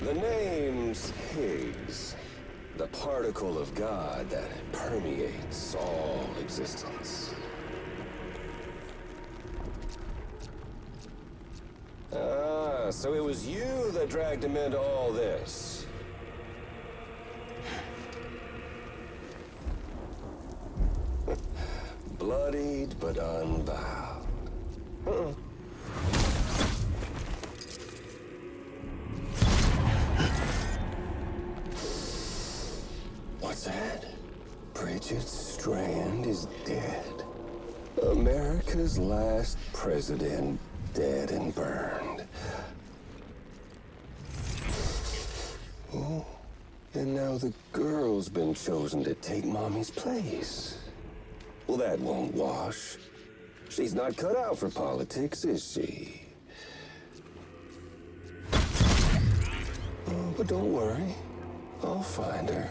The name's Higgs, the particle of God that permeates all existence. Ah, so it was you that dragged him into all this. Bloodied but unbowed. Huh. What's that? Bridget Strand is dead. America's last president dead and burned. Oh, and now the girl's been chosen to take Mommy's place. Well, that won't wash. She's not cut out for politics, is she? Oh, but don't worry. I'll find her.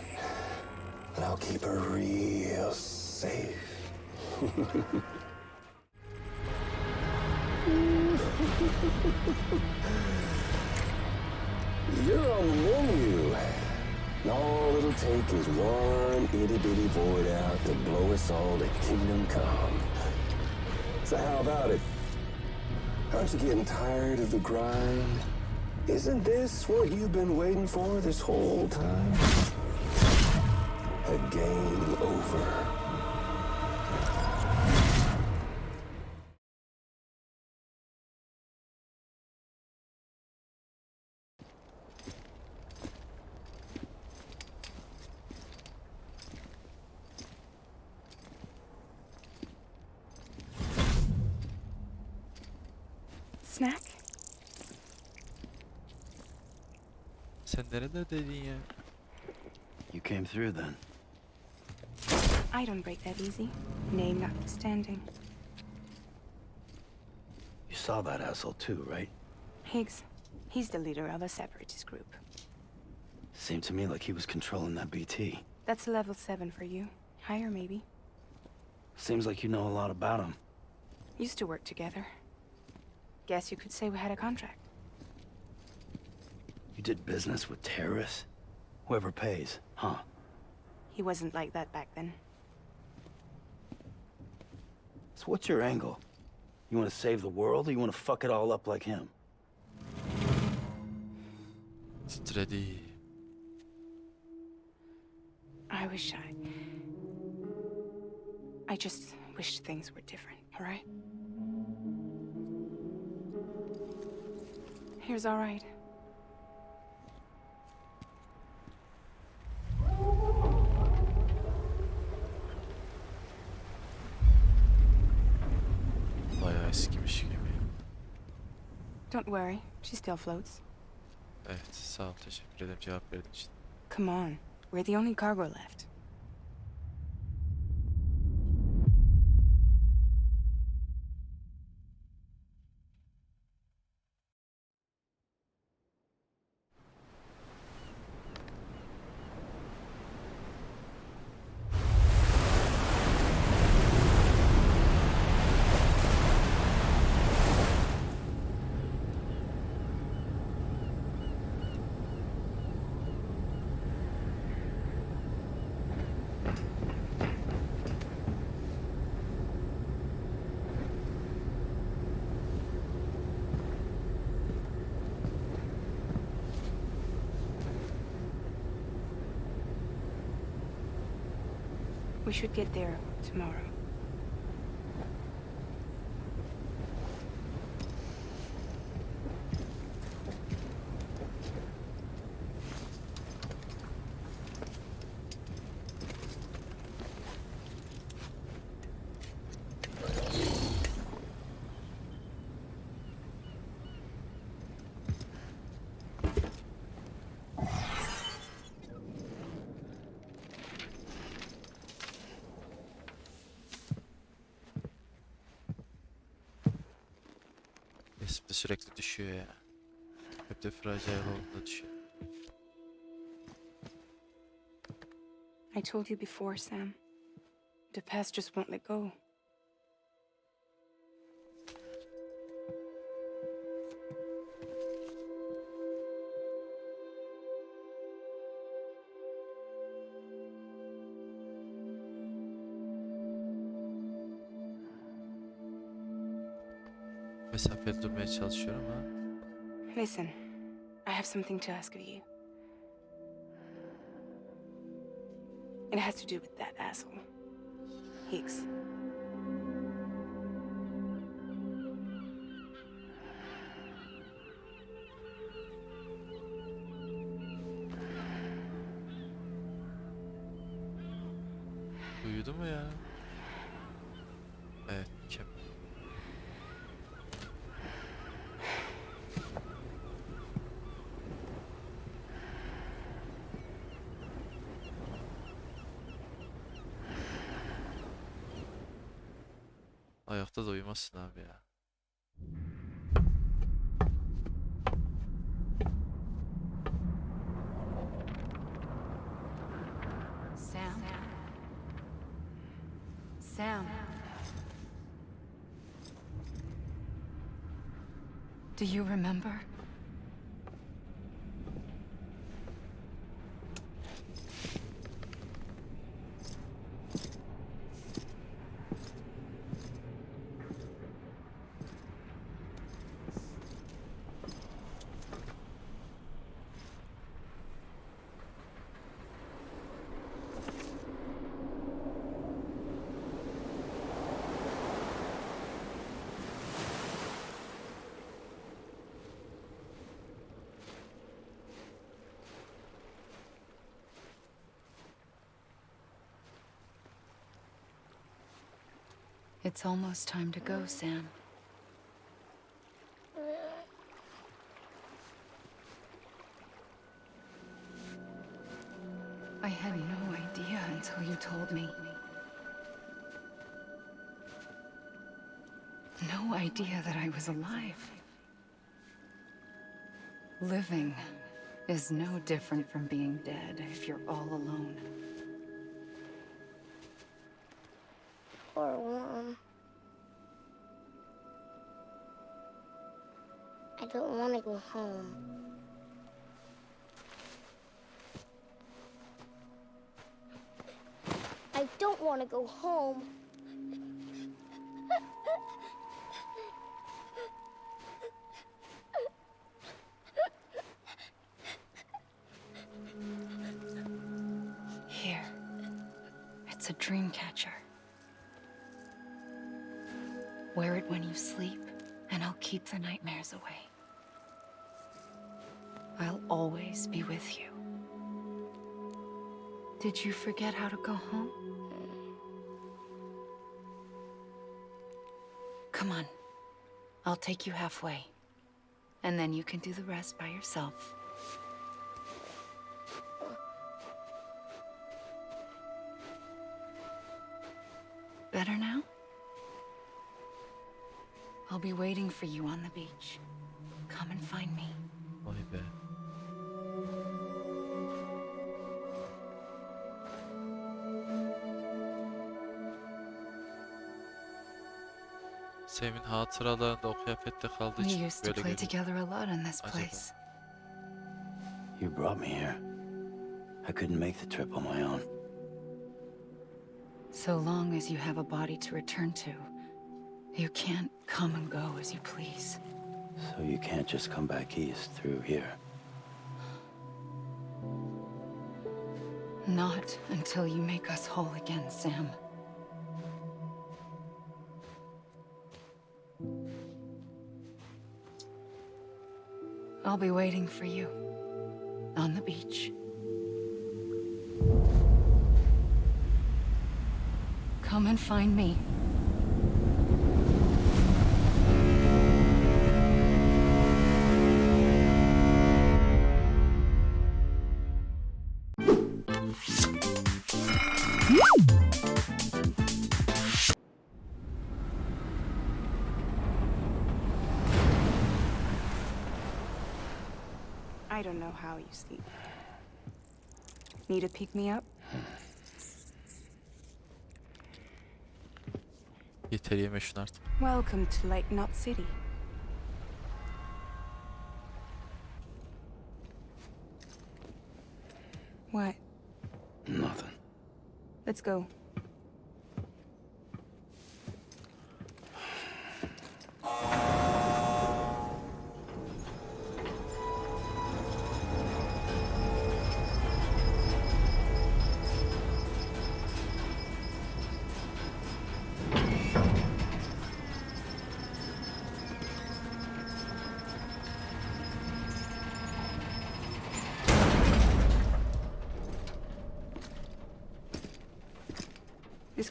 And I'll keep her real safe. You're on the menu. And all it'll take is one itty-bitty void out to blow us all to kingdom come. So how about it? Aren't you getting tired of the grind? Isn't this what you've been waiting for this whole time? A game over. Snack? Sen nerelerdeydin ya? You came through then. I don't break that easy. Name notwithstanding. You saw that asshole too, right? Higgs. He's the leader of a separatist group. Seemed to me like he was controlling that BT. That's level 7 for you. Higher, maybe. Seems like you know a lot about him. Used to work together. Guess you could say we had a contract. You did business with terrorists? Whoever pays, huh? He wasn't like that back then. So what's your angle? You want to save the world, or you want to fuck it all up like him? Titredi. I just wish things were different, all right? Here's all right. Bayağı eskimiş gibi. Don't worry, she still floats. Evet, sağ ol, teşekkür ederim cevap verdiğin için. Come on, we're the only cargo left. We should get there tomorrow. Resim de sürekli düşüyor ya. Hep de fragile olduğunda düşüyor. I told you before, Sam. The past just won't let go. Mesafeli durmaya çalışıyorum ama Listen, I have something to ask of you. It has to do with that asshole, Higgs. uyudu mu ya? Evet, mükemmel. Ayakta da uyumazsın abi ya. Sam? Sam? Do you remember? It's almost time to go, Sam. I had no idea until you told me. No idea that I was alive. Living is no different from being dead if you're all alone. Or warm. I don't want to go home. I don't want to go home. Here. It's a dream catcher. Wear it when you sleep, and I'll keep the nightmares away. I'll always be with you. Did you forget how to go home? Come on. I'll take you halfway. And then you can do the rest by yourself. Better now? I'll be waiting for you on the beach. Come and find me. Vay be. Sam'in hatıralarında o kıyafette kaldığı We için used to böyle play görünüyor. together a lot in this Acaba? place. You brought me here. I couldn't make the trip on my own. So long as you have a body to return to, you can't come and go as you please. So you can't just come back east through here. Not until you make us whole again, Sam. I'll be waiting for you on the beach. Come and find me. I don't know how you sleep. Need to pick me up? Yeter yeme şunu artık. Welcome to Lake Knot City. What? Nothing. Let's go.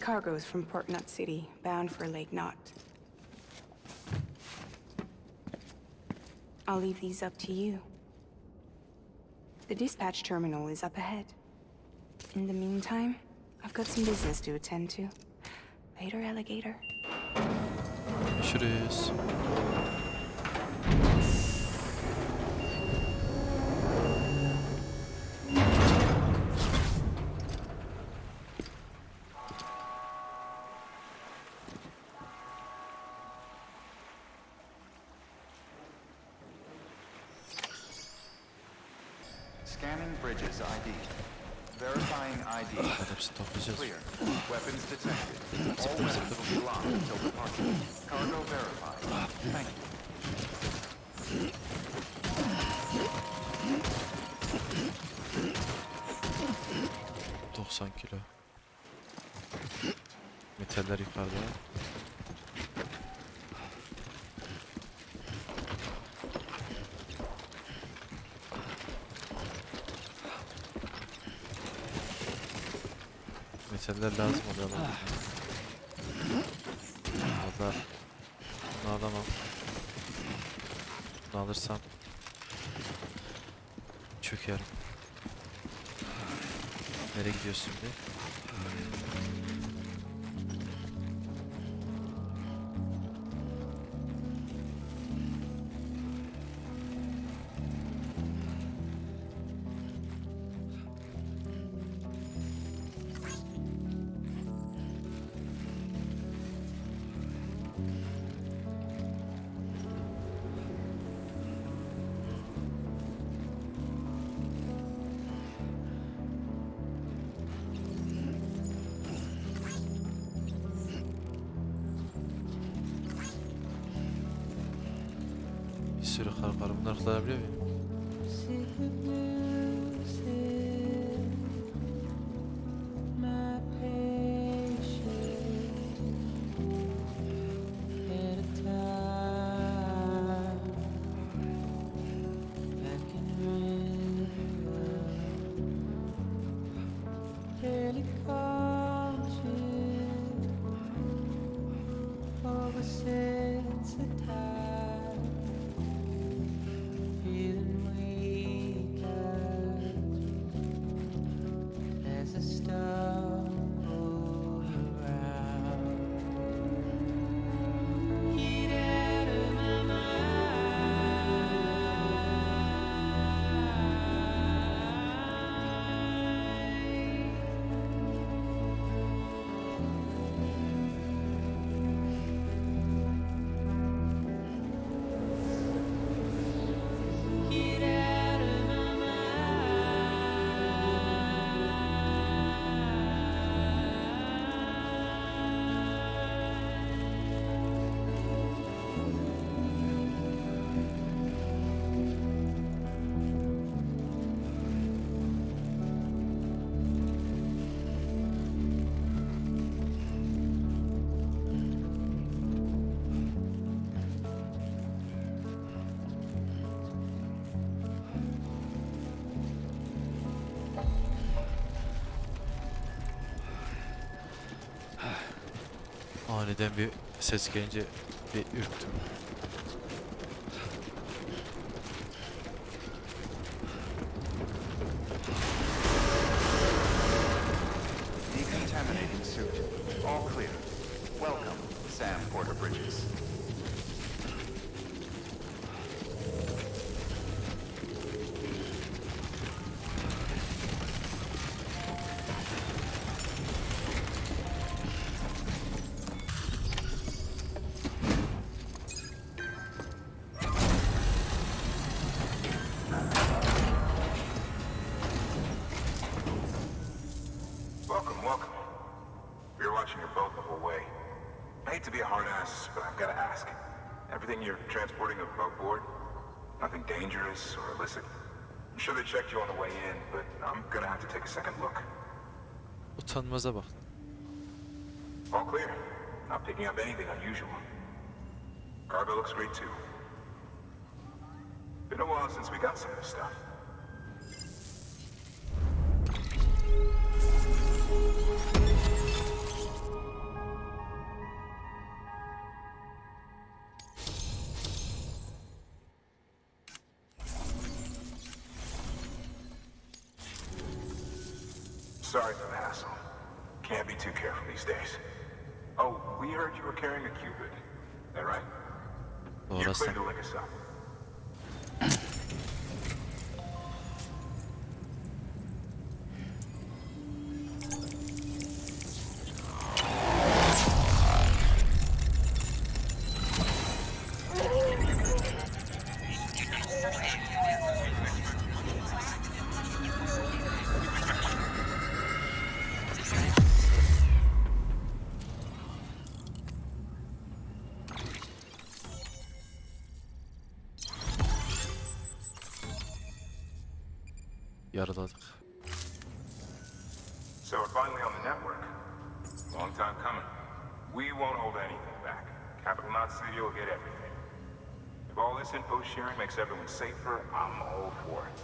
cargoes from Port Knot City, bound for Lake Knot. I'll leave these up to you. The dispatch terminal is up ahead. In the meantime, I've got some business to attend to. Later, alligator. Görüşürüz. Scanning Bridges ID. Verifying ID. Hepsini toplayacağız. Clear. Weapons detected. All weapons will be locked until departure. Cargo verified. Thank you. 90 kilo. Metaller yukarıda. Metaller lazım oluyor ama. Valla bunu alamam. Bunu alırsam çökerim. Nereye gidiyorsun şimdi? Bir sürü kar var. Bunları kullanabiliyor muyum? Aniden bir ses gelince bir ürktüm. Decontaminating suit. All clear. Welcome, Sam Porter Bridges. Welcome, welcome. We were watching your boat the whole way. I hate to be a hard ass, but I've got to ask. Everything you're transporting above board? Nothing dangerous or illicit? I'm sure they checked you on the way in, but I'm gonna have to take a second look. Utanmaza bak. All clear. Not picking up anything unusual. Cargo looks great too. Been a while since we got some of this stuff. Sorry for the hassle. Can't be too careful these days. Oh, we heard you were carrying a Cupid. Is that right? You're Orası. clear to link us up. Yaraladık. So we're finally on the network. Long time coming. We won't hold anything back. Capital Knot City will get everything. If all this info sharing makes everyone safer, I'm all for it.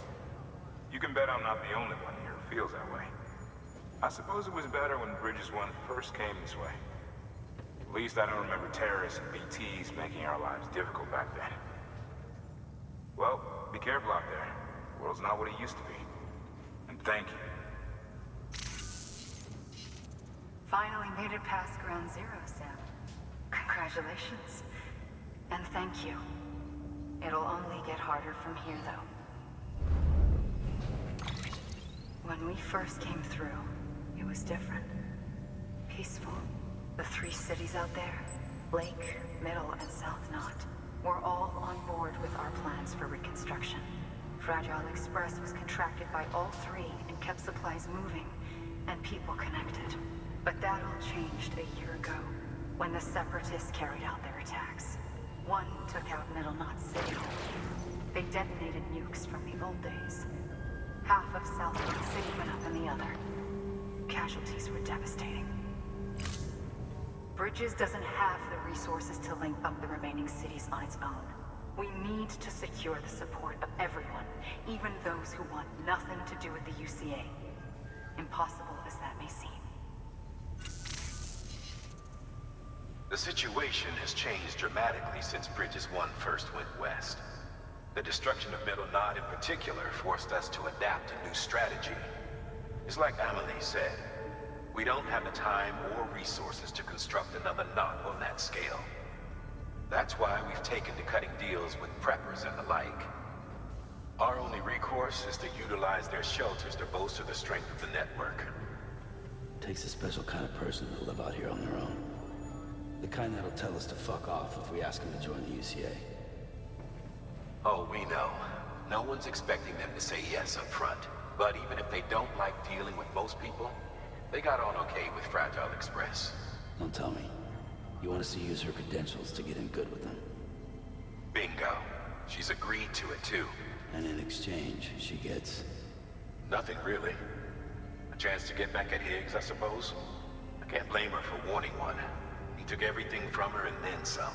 You can bet I'm not the only one here who feels that way. I suppose it was better when Bridges 1 first came this way. At least I don't remember terrorists and BTs making our lives difficult back then. Well, be careful out there. The world's not what it used to be. And thank you. Finally made it past ground zero, Sam. Congratulations. And thank you. It'll only get harder from here, though. When we first came through, it was different. Peaceful. The 3 cities out there, Lake, Middle, and South Knot, were all on board with our plans for reconstruction. Fragile Express was contracted by all 3 and kept supplies moving and people connected. But that all changed a year ago when the Separatists carried out their attacks. One took out Middle Knot City. They detonated nukes from the old days. Half of South Knot City went up in the other. Casualties were devastating. Bridges doesn't have the resources to link up the remaining cities on its own. We need to secure the support of everyone, even those who want nothing to do with the UCA'e. Impossible as that may seem. The situation has changed dramatically since Bridges 1 first went west. The destruction of Middle Knot in particular forced us to adapt a new strategy. It's like Amelie said, we don't have the time or resources to construct another knot on that scale. That's why we've taken to cutting deals with preppers and the like. Our only recourse is to utilize their shelters to bolster the strength of the network. Takes a special kind of person to live out here on their own. The kind that'll tell us to fuck off if we ask them to join the UCA'e. Oh, we know. No one's expecting them to say yes up front. But even if they don't like dealing with most people, they got on okay with Fragile Express. Don't tell me. You want us to use her credentials to get in good with them. Bingo. She's agreed to it too. And in exchange, she gets... Nothing really. A chance to get back at Higgs, I suppose. I can't blame her for wanting one. He took everything from her and then some.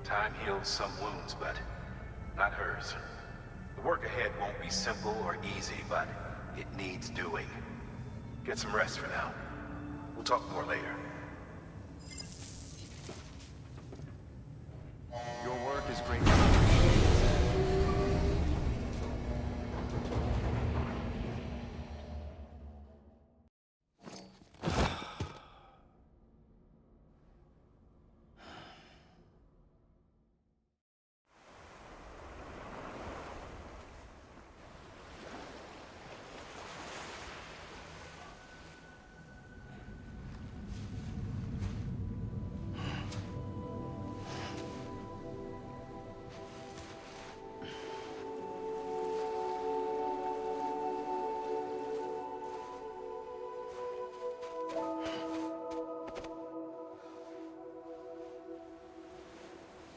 Time heals some wounds, but not hers. The work ahead won't be simple or easy, but it needs doing. Get some rest for now. We'll talk more later. Your work is great.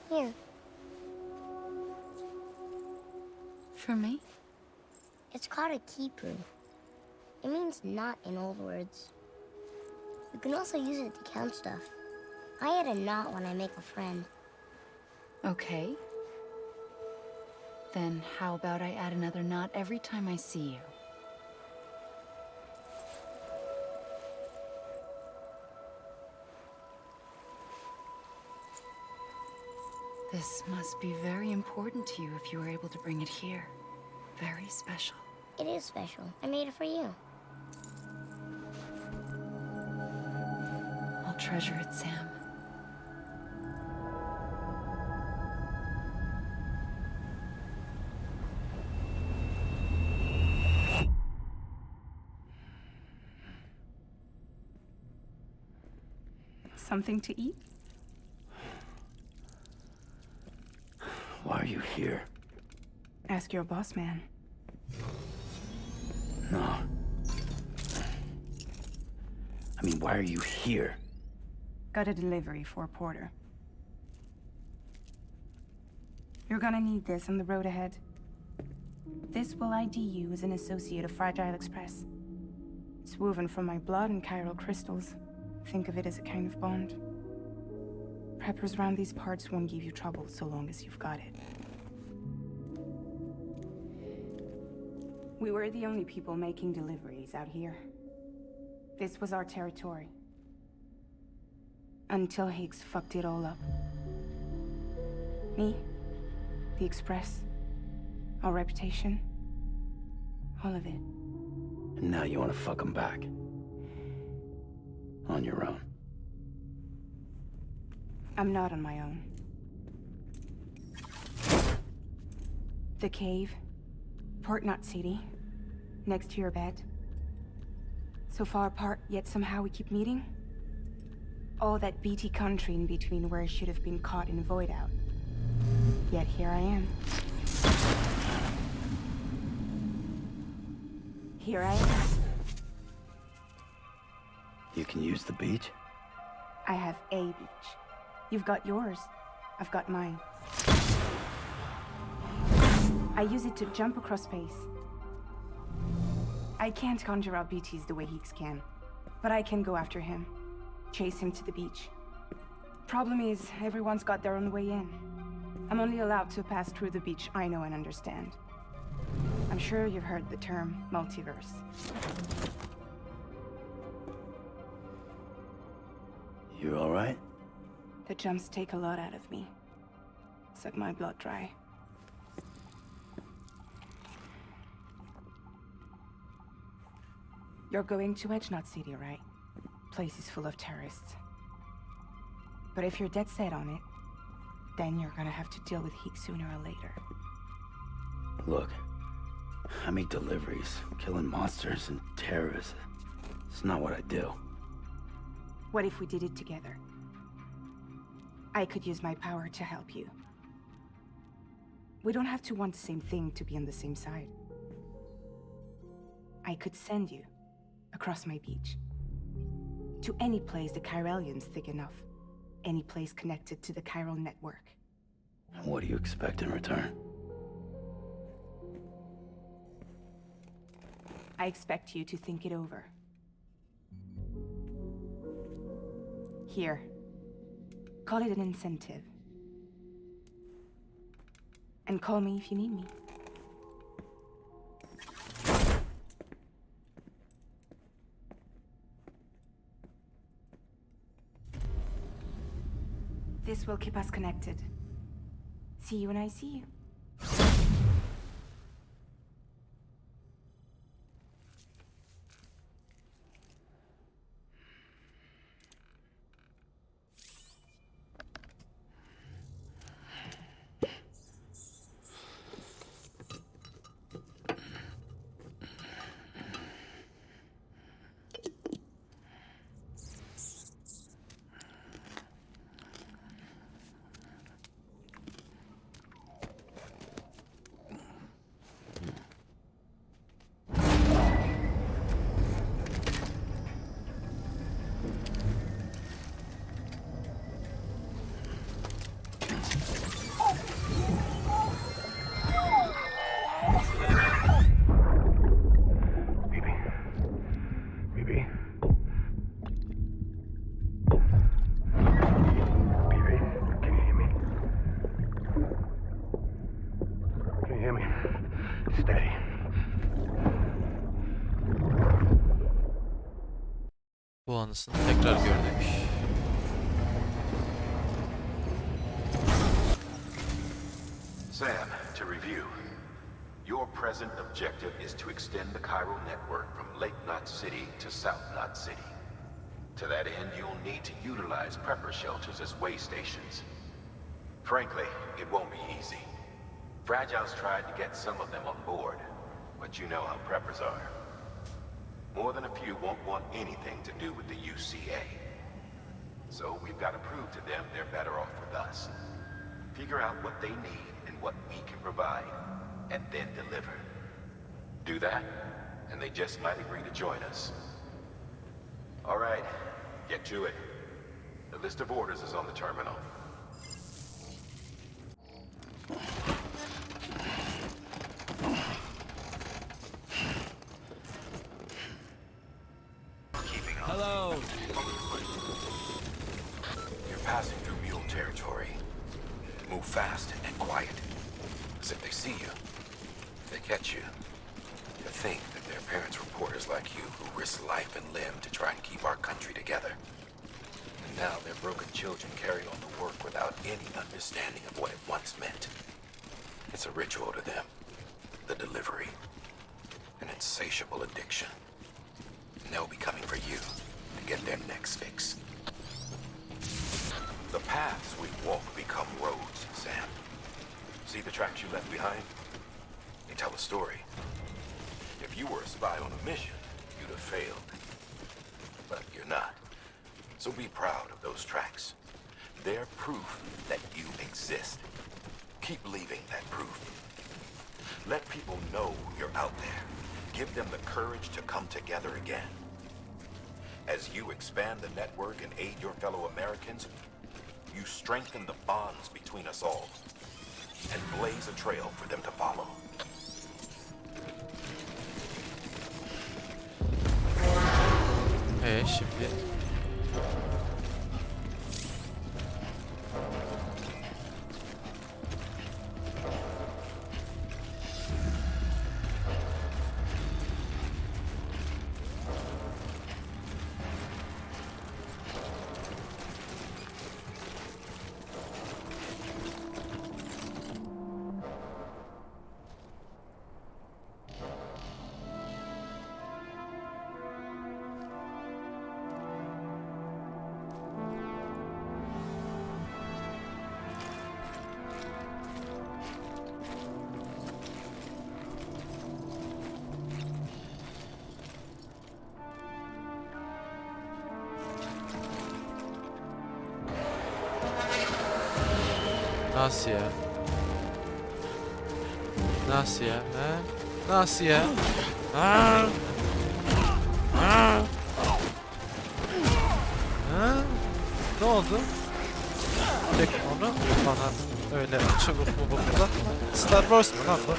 Here. For me? It's called a keeper. It means knot in old words. You can also use it to count stuff. I add a knot when I make a friend. Okay. Then how about I add another knot every time I see you? This must be very important to you if you were able to bring it here. Very special. It is special. I made it for you. treasure it, Sam. Something to eat? Why are you here? Ask your boss man. No. I mean, why are you here? Got a delivery for a porter. You're gonna need this on the road ahead. This will ID you as an associate of Fragile Express. It's woven from my blood and chiral crystals. Think of it as a kind of bond. Preppers around these parts won't give you trouble so long as you've got it. We were the only people making deliveries out here. This was our territory. Until Higgs fucked it all up. Me, the Express, our reputation, all of it. And now you want to fuck them back. On your own. I'm not on my own. The cave, Port Knot City, next to your bed. So far apart, yet somehow we keep meeting. All that BT country in between where I should have been caught in a void out. Yet here I am. Here I am. You can use the beach? I have a beach. You've got yours. I've got mine. I use it to jump across space. I can't conjure out BTs the way Higgs can, but I can go after him, chase him to the beach. Problem is, everyone's got their own way in. I'm only allowed to pass through the beach I know and understand. I'm sure you've heard the term multiverse. You all right? The jumps take a lot out of me. Suck my blood dry. You're going to Edge Knot City, right? Place is full of terrorists. But if you're dead set on it, then you're gonna have to deal with Higgs sooner or later. Look, I make deliveries, killing monsters and terrorists. It's not what I do. What if we did it together? I could use my power to help you. We don't have to want the same thing to be on the same side. I could send you across my beach. To any place the Chiralian's thick enough. Any place connected to the chiral network. What do you expect in return? I expect you to think it over. Here. Call it an incentive. And call me if you need me. This will keep us connected. See you when I see you. Bu anısını tekrar gör demiş. Sam, to review, your present objective is to extend the chiral network from Lake Knot City to South Knot City. To that end, you'll need to utilize prepper shelters as way stations. Frankly, it won't be easy. Fragile's tried to get some of them on board, but you know how preppers are. More than a few won't want anything to do with the UCA'e. So we've got to prove to them they're better off with us. Figure out what they need and what we can provide, and then deliver. Do that, and they just might agree to join us. All right, get to it. The list of orders is on the terminal. Hello. You're passing through mule territory. Move fast and quiet. As if they see you. If they catch you, to think that they're parents reporters like you who risk life and limb to try and keep our country together. And now their broken children carry on the work without any understanding of what it once meant. It's a ritual to them. The delivery. An insatiable addiction. And they'll be coming for you to get their next fix. The paths we walk become roads, Sam. See the tracks you left behind? They tell a story. If you were a spy on a mission, you'd have failed. But you're not. So be proud of those tracks. They're proof that you exist. Keep leaving that proof. Let people know you're out there. Give them the courage to come together again. As you expand the network and aid your fellow Americans, you strengthen the bonds between us all and blaze a trail for them to follow. Şimdi nasıl ya? Nasıl ya? Ha? Nasıl ya? Ha? Ha? Ha? Ne oldu? Tek onu bana öyle çabuk mu bakıda? Star Wars mu lan bu?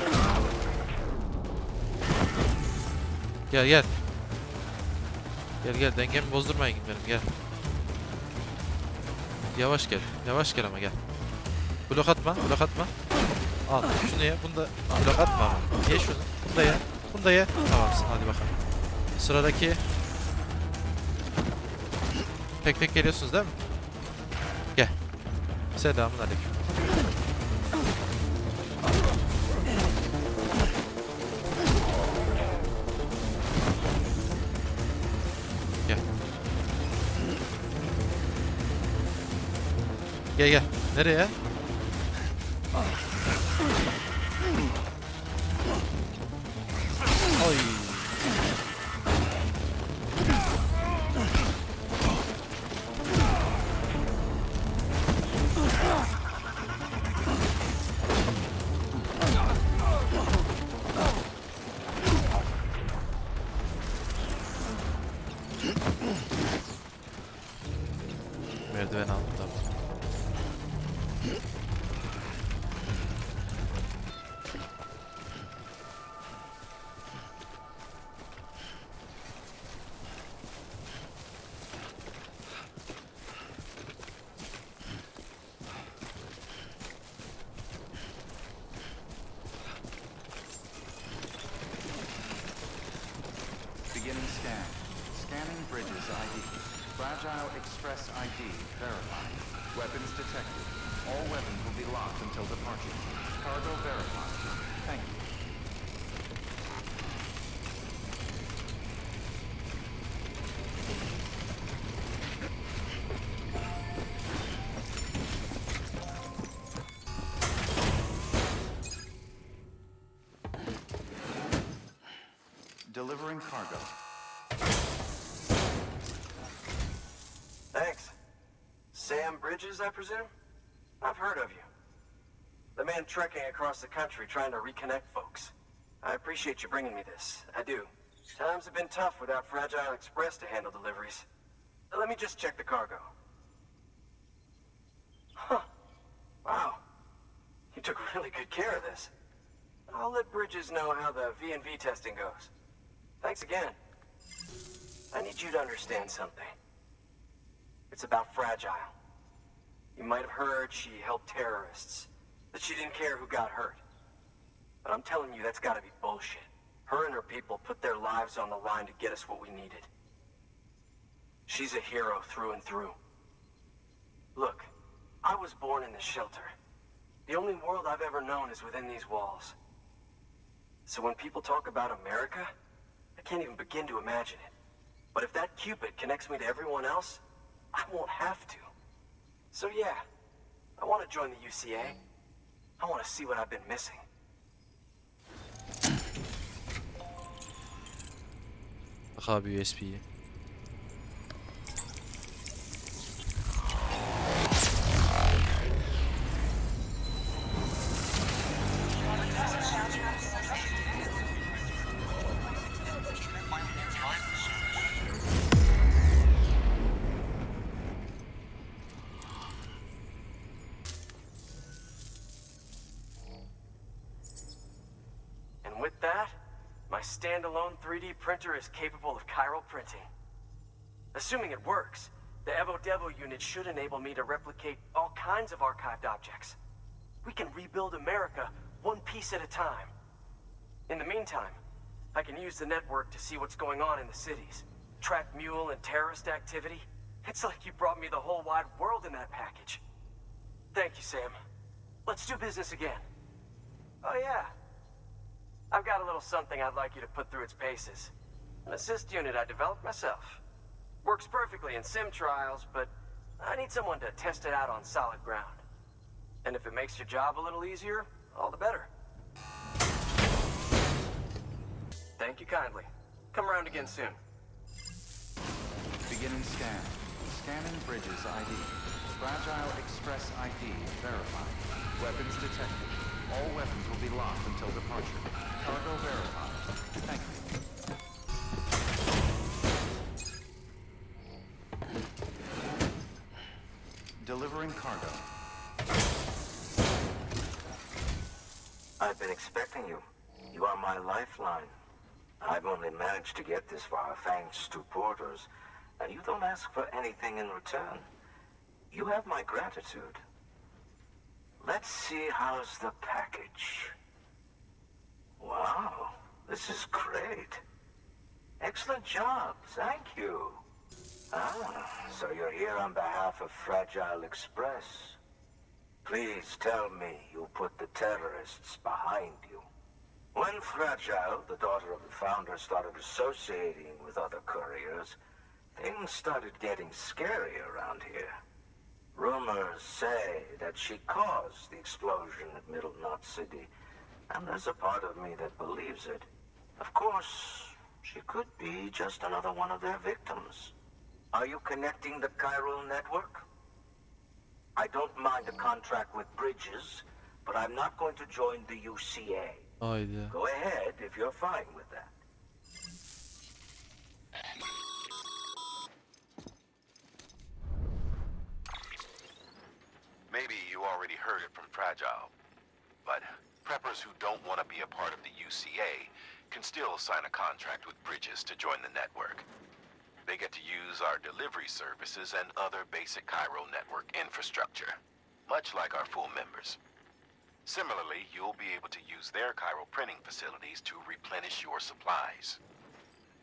Gel gel. Gel gel, dengemi bozdurmayın benim, gel. Yavaş gel. Yavaş gel ama gel. Blok atma, blok atma. Al şunu ye, bunu da blok atma ama. Ye şunu, bunu da ye, bunu da ye. Tamamsın, hadi bakalım. Sıradaki. Tek tek geliyorsunuz değil mi? Gel. Selamun aleyküm. Gel. Gel gel. Nereye? Oy. Merdiven aldım. Beginning scan. Scanning bridges ID. Fragile Express ID verified. Weapons detected. All weapons will be locked until departure. Cargo verified. Thank you. Delivering cargo. Thanks. Sam Bridges, I presume? I've heard of you. The man trekking across the country trying to reconnect folks. I appreciate you bringing me this. I do. Times have been tough without Fragile Express to handle deliveries. Let me just check the cargo. Huh. Wow. You took really good care of this. I'll let Bridges know how the V&V testing goes. Thanks again. I need you to understand something. It's about Fragile. You might have heard she helped terrorists, that she didn't care who got hurt. But I'm telling you, that's gotta be bullshit. Her and her people put their lives on the line to get us what we needed. She's a hero through and through. Look, I was born in this shelter. The only world I've ever known is within these walls. So when people talk about America, I can't even begin to imagine it. But if that Cupid connects me to everyone else, I won't have to. So yeah, I want to join the UCA'e. I want to see what I've been missing. Bak abi USB'yi. And with that, my standalone 3D printer is capable of chiral printing. Assuming it works, the Evo Devo unit should enable me to replicate all kinds of archived objects. We can rebuild America one piece at a time. In the meantime, I can use the network to see what's going on in the cities, track mule and terrorist activity. It's like you brought me the whole wide world in that package. Thank you, Sam. Let's do business again. Oh yeah. I've got a little something I'd like you to put through its paces. An assist unit I developed myself. Works perfectly in sim trials, but I need someone to test it out on solid ground. And if it makes your job a little easier, all the better. Thank you kindly. Come around again soon. Beginning scan. Scanning Bridges ID. Fragile Express ID verified. Weapons detected. All weapons will be locked until departure. Cargo verified. Thank you. Delivering cargo. I've been expecting you. You are my lifeline. I've only managed to get this far thanks to porters, and you don't ask for anything in return. You have my gratitude. Let's see how's the package. Wow, this is great. Excellent job, thank you. Ah, so you're here on behalf of Fragile Express. Please tell me you put the terrorists behind you. When Fragile, the daughter of the founder, started associating with other couriers, things started getting scary around here. Rumors say that she caused the explosion at Middle Knot City, and there's a part of me that believes it. Of course, she could be just another one of their victims. Are you connecting the chiral network? I don't mind a contract with Bridges, but I'm not going to join the UCA'e. Haydi. Go ahead if you're fine with that. Maybe you already heard it from Fragile, but preppers who don't want to be a part of the UCA'e can still sign a contract with Bridges to join the network. They get to use our delivery services and other basic chiral network infrastructure, much like our full members. Similarly, you'll be able to use their chiral printing facilities to replenish your supplies.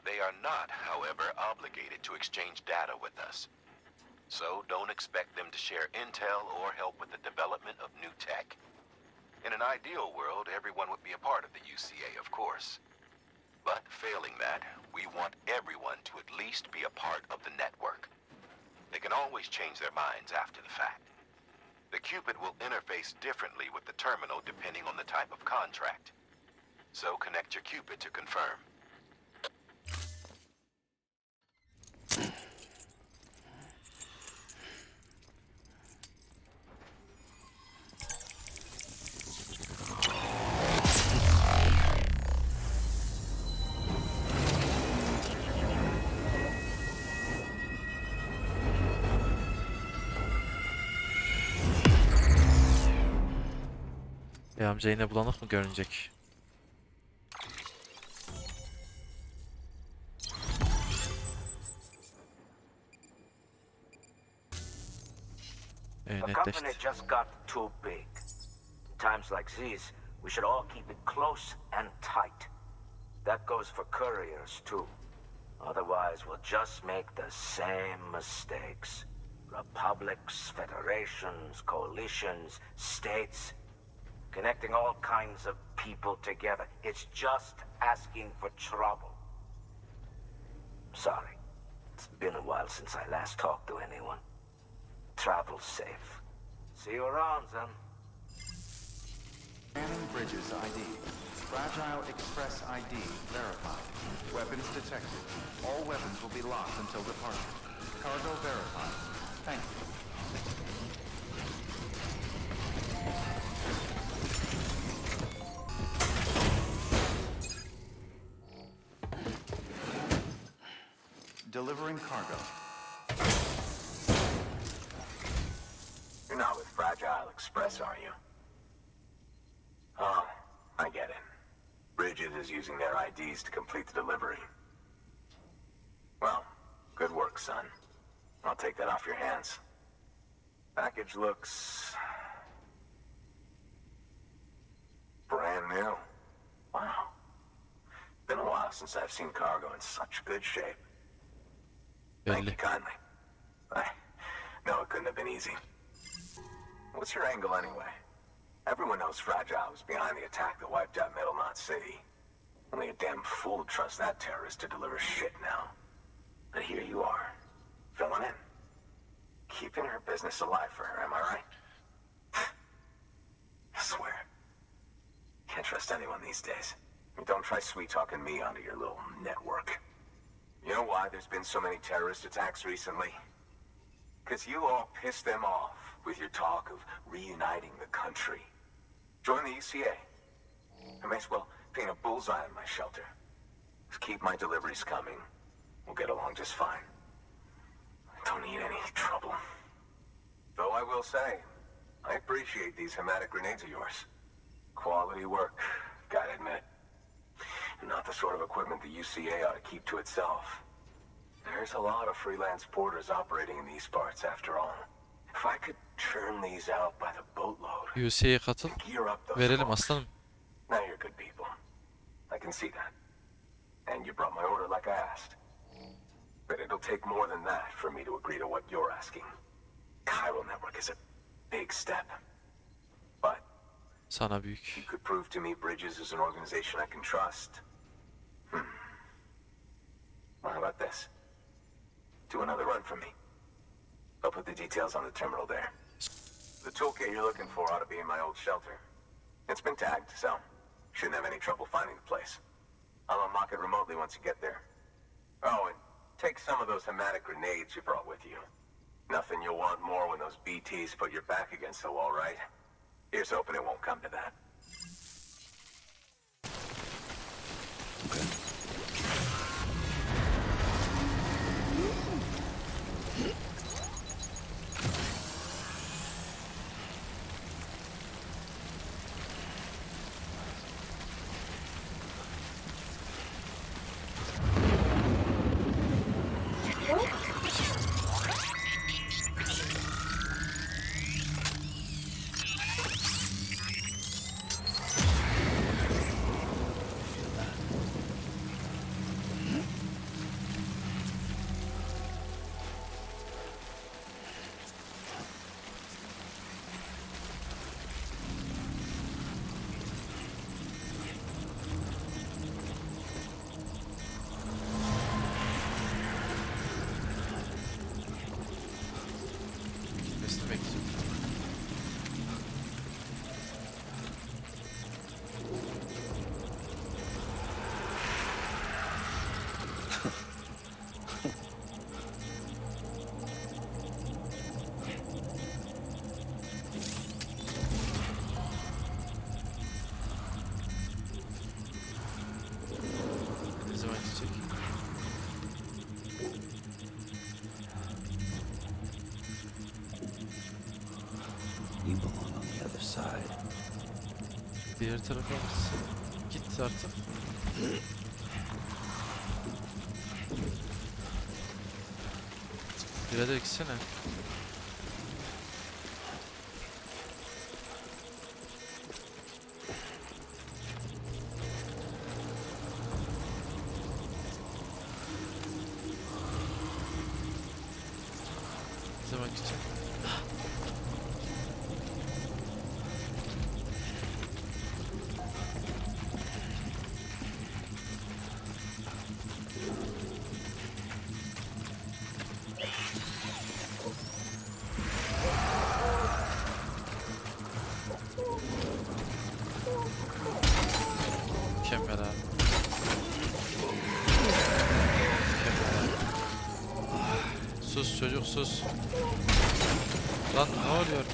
They are not, however, obligated to exchange data with us. So don't expect them to share intel or help with the development of new tech. In an ideal world, everyone would be a part of the UCA'e, of course. But failing that, we want everyone to at least be a part of the network. They can always change their minds after the fact. The Cupid will interface differently with the terminal depending on the type of contract. So connect your Cupid to confirm. Amca yine bulanık mı görünecek? The company Netleşti. just got too big. Times like these, we should all keep it close and tight. That goes for couriers too. Otherwise, we'll just make the same mistakes. Republics, federations, coalitions, states, connecting all kinds of people together. It's just asking for trouble. Sorry. It's been a while since I last talked to anyone. Travel safe. See you around, then. Scanning bridges ID. Fragile Express ID verified. Weapons detected. All weapons will be locked until departure. Cargo verified. Thank you. Delivering cargo. You're not with Fragile Express, are you? Oh, I get it. Bridget is using their IDs to complete the delivery. Well, good work, son. I'll take that off your hands. Package looks... brand new. Wow. Been a while since I've seen cargo in such good shape. Thank you kindly. I know it couldn't have been easy. What's your angle anyway? Everyone knows Fragile was behind the attack that wiped out Middle Knot City. Only a damn fool would trust that terrorist to deliver shit now. But here you are, filling in. Keeping her business alive for her, am I right? I swear. Can't trust anyone these days. Don't try sweet-talking me onto your little network. You know why there's been so many terrorist attacks recently? Because you all pissed them off with your talk of reuniting the country. Join the UCA'e. I may as well paint a bullseye on my shelter. Just keep my deliveries coming. We'll get along just fine. Don't need any trouble. Though I will say, I appreciate these hematic grenades of yours. Quality work, gotta admit. Not the sort of equipment the UCA'e ought to keep to itself. There's a lot of freelance porters operating in these parts after all. If I could churn these out by the boatload, UCA'ye katıl. gear up those Verelim folks. aslanım. Now you're good people. I can see that. And you brought my order like I asked. But it'll take more than that for me to agree to what you're asking. Chiral Network is a big step. But Sana büyük. you could prove to me Bridges is an organization I can trust. Well, how about this? Do another run for me. I'll put the details on the terminal there. The toolkit you're looking for ought to be in my old shelter. It's been tagged, so shouldn't have any trouble finding the place. I'll unlock it remotely once you get there. Oh, and take some of those hematic grenades you brought with you. Nothing you'll want more when those BTs put your back against the wall, right? Here's hoping it won't come to that. Nesini bekliyorum. Ne zaman gidecek? You belong on the other side. Diğer tarafa git artık. Birader gitsene. Ne zaman gideceğim? Mükemmel abi. Mükemmel abi. Sus çocuk sus. Lan ne oluyor?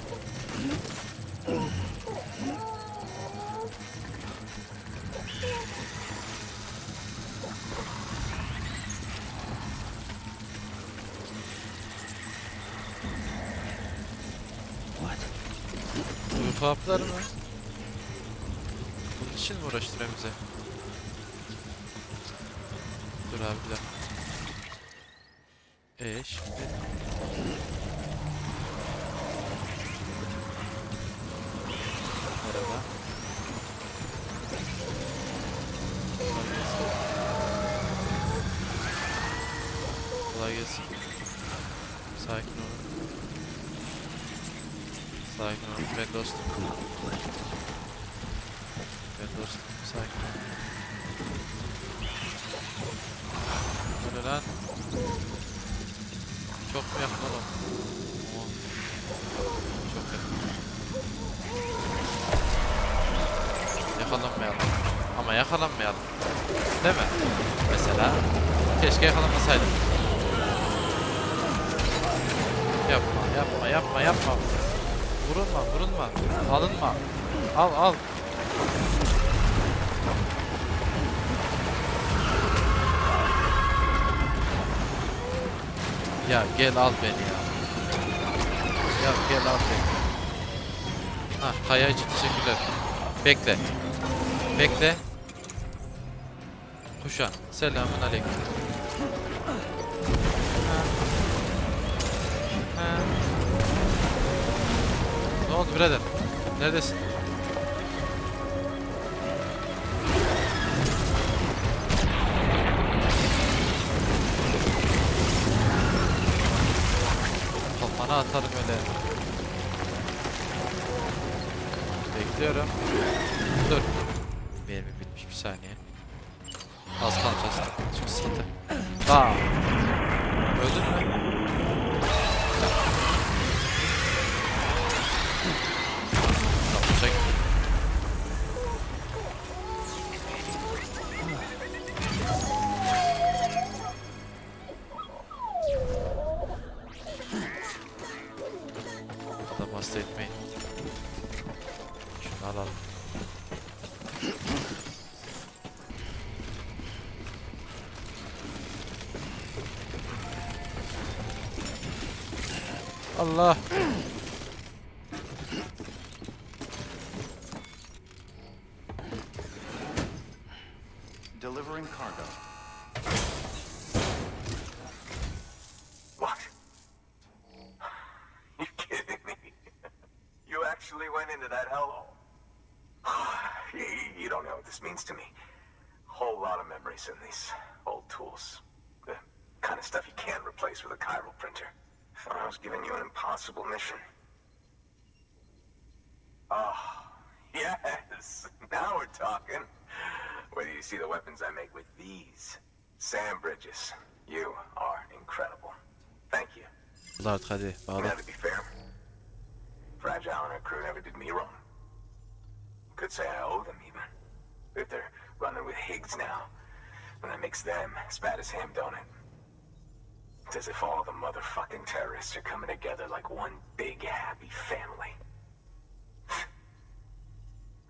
Uyku hapları mı? Bunun için mi uğraştırıyor bize? Dur abi bir dakika. Şimdi? Merhaba. Kolay gelsin. Sakin olun. Sakin olun. Ben dostum. Ben dostum. Sakin olun. Böyle lan. Çok mu yakın oğlum? Çok yakın. Yakalanmayalım. Ama yakalanmayalım. Değil mi? Mesela keşke yakalanmasaydım. Yapma. Vurulma. Alınma. Al. Ya gel al beni ya. Gel al beni. Ha, kaya için teşekkürler. Bekle. Kuşan. Selamun aleyküm. Ne oldu birader? Neredesin? Kafana atarım öyle. Bekliyorum. Dur. Mermi bitmiş bir saniye. Az kalacağız. Çok sıkıntı. Daha. Öldün mü? Tamam çek. Adam hasta etmeyin. Şunu alalım. Allah. Delivering cargo. What? You kidding me? You actually went into that hellhole? You don't know what this means to me. Whole lot of memories in these old tools. The kind of stuff you can't replace with a chiral printer. Thought I was giving you an impossible mission. Oh, yes. Now we're talking. Whether you see the weapons I make with these sand bridges, you are incredible. Thank you. Artık hadi bağla. Now to be fair, Fragile and her crew never did me wrong. Could say I owe them even. If they're running with Higgs now, and that makes them as bad as him, don't it? It's as if all the motherfucking terrorists are coming together like one big happy family.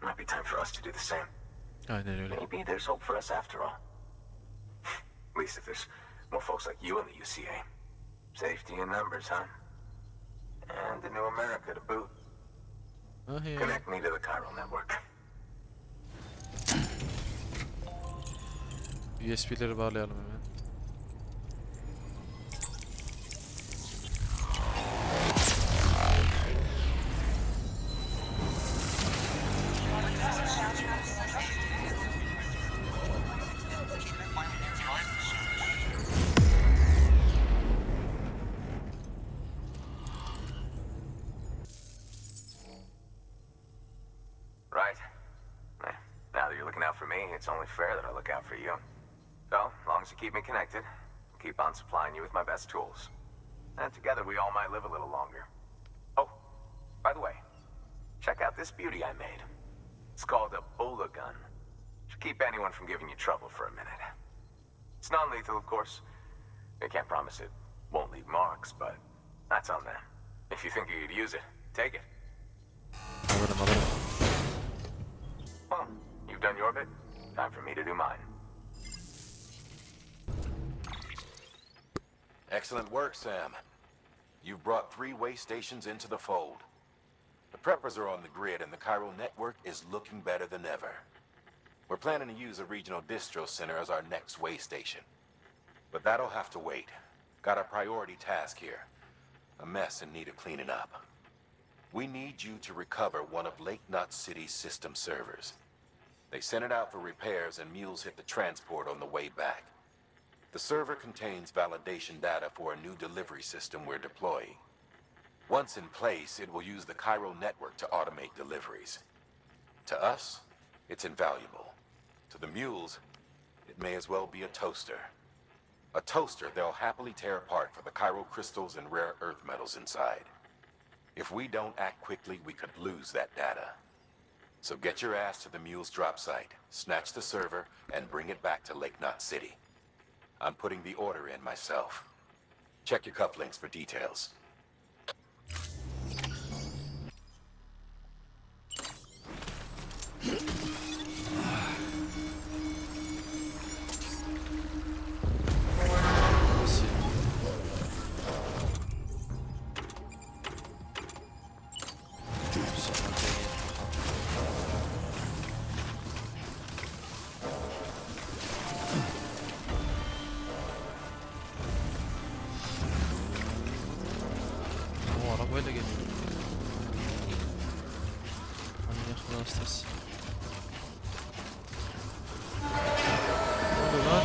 Might be time for us to do the same. Aynen öyle. Maybe there's hope for us after all. At least if there's more folks like you in the UCA'e. Safety in numbers, huh? And the new America to boot. Ah ya. Connect me to the chiral network. USB'leri bağlayalım hemen. Right. Now that you're looking out for me, it's only fair that I look out for you. So, as long as you keep me connected, I'll keep on supplying you with my best tools. And together we all might live a little longer. Oh, by the way, check out this beauty I made. It's called a Bola gun. Should keep anyone from giving you trouble for a minute. It's non-lethal, of course. I can't promise it won't leave marks, but that's on them. If you think you could use it, take it. Alırım. Well, you've done your bit. Time for me to do mine. Excellent work, Sam. You've brought 3 way stations into the fold. The preppers are on the grid and the chiral network is looking better than ever. We're planning to use a regional distro center as our next way station. But that'll have to wait. Got a priority task here. A mess in need of cleaning up. We need you to recover one of Lake Knot City's system servers. They sent it out for repairs and mules hit the transport on the way back. The server contains validation data for a new delivery system we're deploying. Once in place, it will use the chiral network to automate deliveries. To us, it's invaluable. To the mules, it may as well be a toaster. A toaster they'll happily tear apart for the chiral crystals and rare earth metals inside. If we don't act quickly, we could lose that data. So get your ass to the mule's drop site, snatch the server, and bring it back to Lake Knot City. I'm putting the order in myself. Check your cufflinks for details. Arabayla geliyor. Manyak hastası. Ne oluyor lan?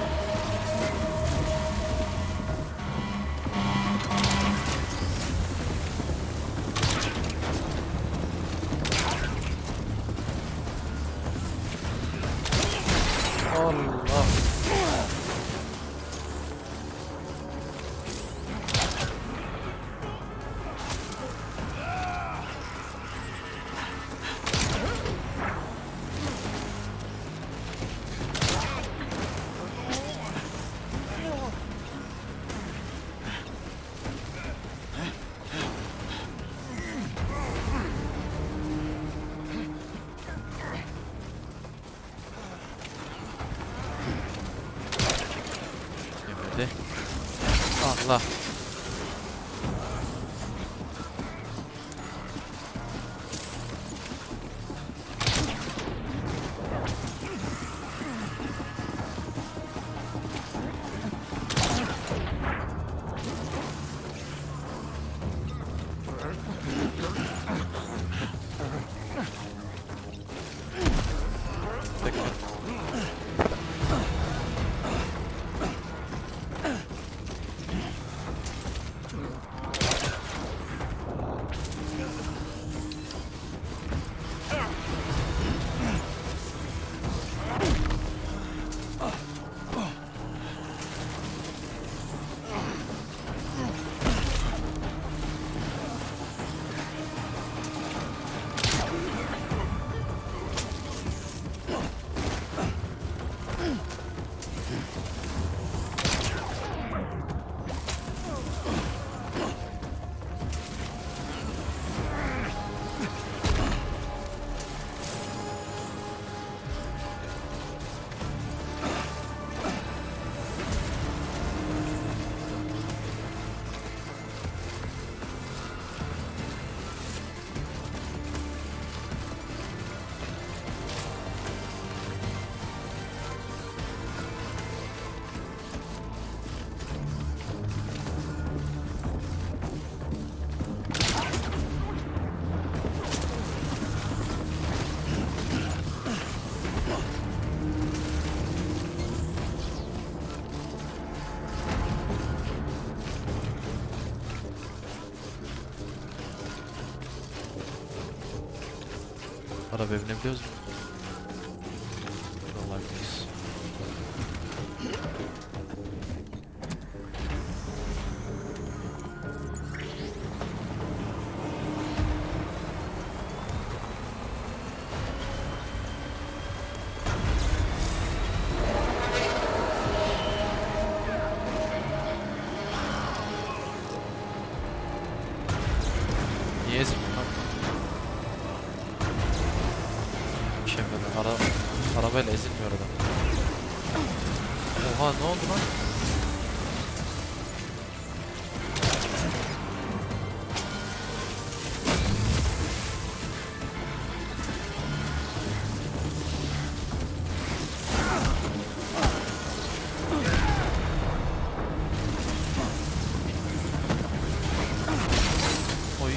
Allah. Allah. Arabaya binebiliyoruz mu? Vallahi biz. Niye ezilmiyor lan? Arabayla ezilmiyor adam. Oha ne oldu lan? Oy.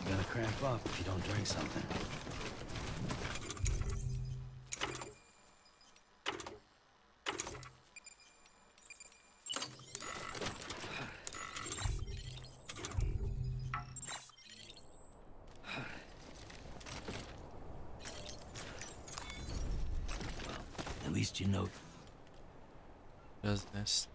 You're gonna cramp up if you don't drink something. At least you know. Biraz nest.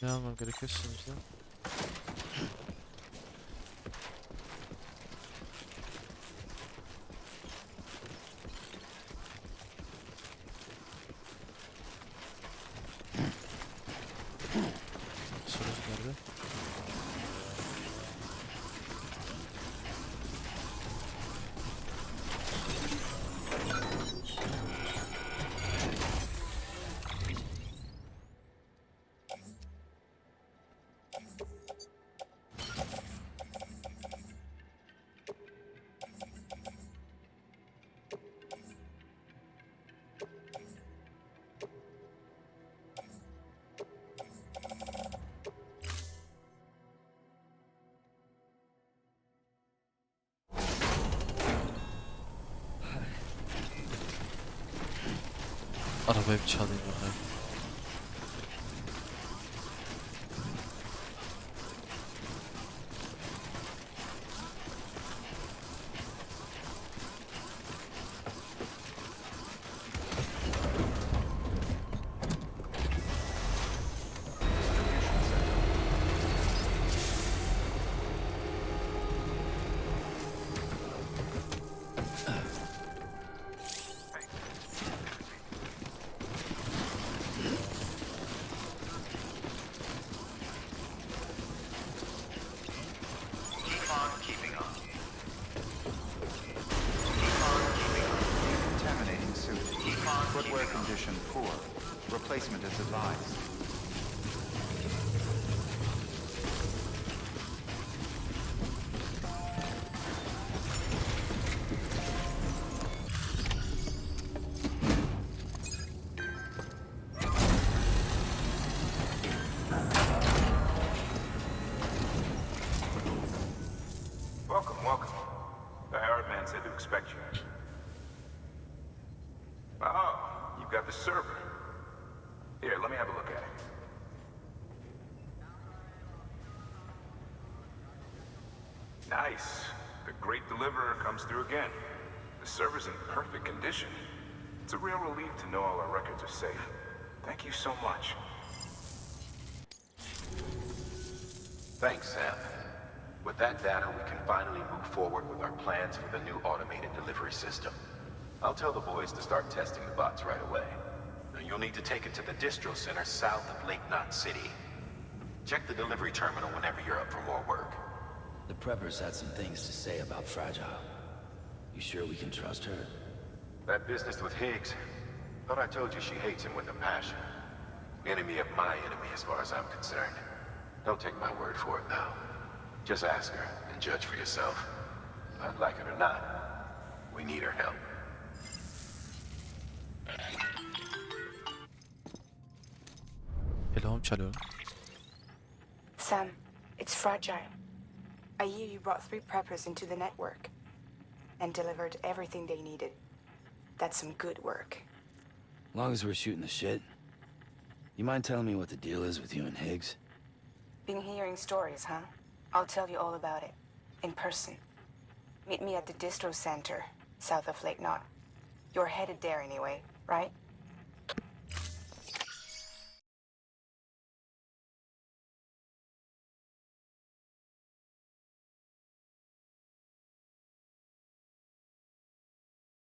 Ne almam gerekiyor şimdi? Soru nerede? Arabayı bir çalayım bakayım. Footwear condition poor. Replacement is advised. Welcome, welcome. The Herald man said to expect you. Oh, you've got the server. Here, let me have a look at it. Nice. The great deliverer comes through again. The server's in perfect condition. It's a real relief to know all our records are safe. Thank you so much. Thanks, Sam. With that data, we can finally move forward with our plans for the new automated delivery system. I'll tell the boys to start testing the bots right away. Now, you'll need to take it to the distro center south of Lake Knot City. Check the delivery terminal whenever you're up for more work. The preppers had some things to say about Fragile. You sure we can trust her? That business with Higgs, thought I told you she hates him with a passion. Enemy of my enemy as far as I'm concerned. Don't take my word for it now. Just ask her and judge for yourself. I'd like it or not, we need her help. Telefonum çalıyor. Sam, it's Fragile. I hear you brought 3 preppers into the network and delivered everything they needed. That's some good work. As long as we're shooting the shit. You mind telling me what the deal is with you and Higgs? Been hearing stories, huh? I'll tell you all about it. In person. Meet me at the distro center, south of Lake Knot. You're headed there anyway, right?